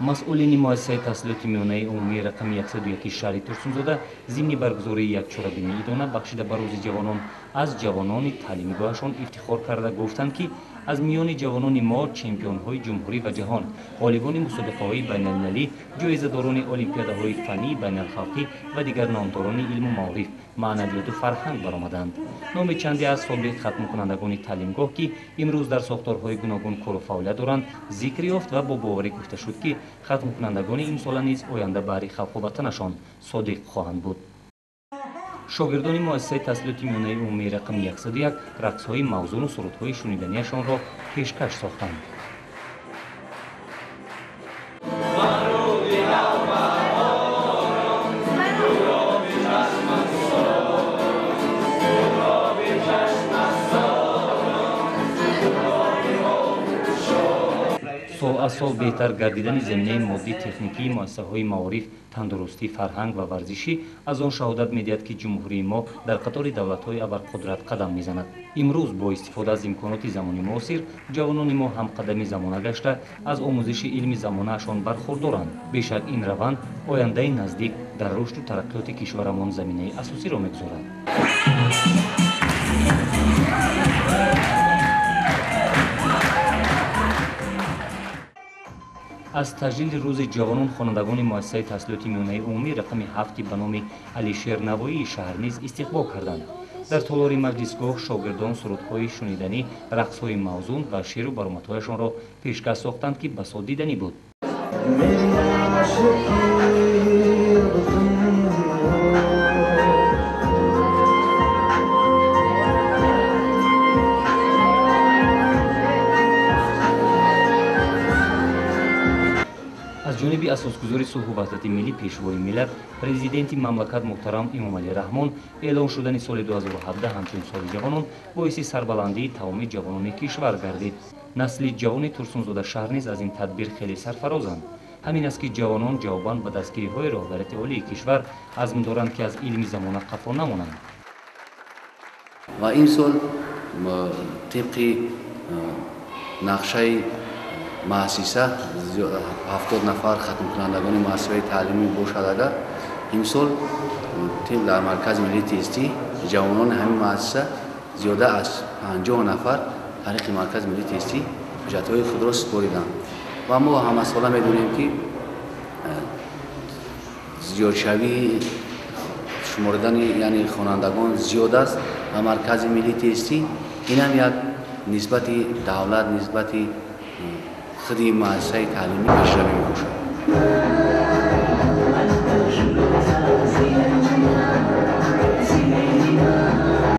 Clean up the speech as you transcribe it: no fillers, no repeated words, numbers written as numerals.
مسئولین مؤسسه تحصیلات میانه عمومی رقم 101 شهر ترسونزاده ضمن برگزاری یک چهاربینی ایدانه بخشیده به روز جوانان از جوانان تعلیمیگاهشان افتخار کرده گفتند که از میان جوانان ما چمپیون های جمهوری و جهان، غالبان مسابقه های بین المللی، جایزه داران المپیادهای فنی بین الخلقی و دیگر نامداران علم و معارف، معنویات و فرهنگ برآمدند. نام چندی از سابق ختم کنندگان تعلیمگاه که امروز در ساختارهای گوناگون کار و فعالیت دارند ذکر یافت و با باوری گفته شد که ختم کنندگان این سال نیز آینده برای خلق و وطنشان صادق خواهند بود. شاگردان مؤسسه تحصیلات میانه عمومی رقم 101 رقص‌های موزون و سرودهای شنیدنیشان را پیشکش ساختند. سال از سال بهتر گردیدن زمینه مادی تکنیکی مؤسسه‌های معارف، تندرستی، فرهنگ و ورزشی از آن شهادت می‌دهد که جمهوری ما در قطار دولت‌های ابرقدرت قدم می‌زند. امروز با استفاده از امکانات زمانی معاصر جوانان ما هم قدمی زمانه گشته از آموزش علمی زمانه‌شان برخوردارند. بیشک این روند آینده نزدیک در رشد و ترقیات کشورمان زمینه اساسی را می‌گذارد. از تجلیل روز جوانان خوانندگان مؤسسه تحصیلات میانه عمومی رقم 7 به نام علیشیر نوایی شهر نیز استقبال کردند. در تالار مجلسگاه شاگردان سرودهای شنیدنی، رقص‌های موزون و شعر و برآمدهایشان را پیشکش ساختند که بساط دیدنی بود. از جانب اساسگزار صلح و وحدت ملی پیشوای ملت پرزیدنت مملکت محترم امامعلی رحمان اعلان شدن سال 2017 همچون سال جوانان باعث سربلندی تمام جوانان کشور گردید. نسل جوان ترسونزاده شهر نیز از این تدبیر خیلی سرفرازند. همین است که جوانان جواباً به دستگیری‌های رهبریت عالی کشور عزم دارند که از علم زمانه قفا نمانند. و این سال طبق نقشه مؤسسه 70 نفر ختم کنندگان مؤسسه تعلیمی باشد. اگر این سال در مرکز ملی تستی جوانان همین مؤسسه زیاده از 50 نفر طریق مرکز ملی تستی حجت‌های خود را سپاریدند و ما همه ساله می‌دونیم که زیادشوی شمردن یعنی خوانندگان زیاد است و مرکز ملی تستی این هم یک نسبت دولت نسبت خودی مؤسسه تعلیمی پیشروی می‌باشد.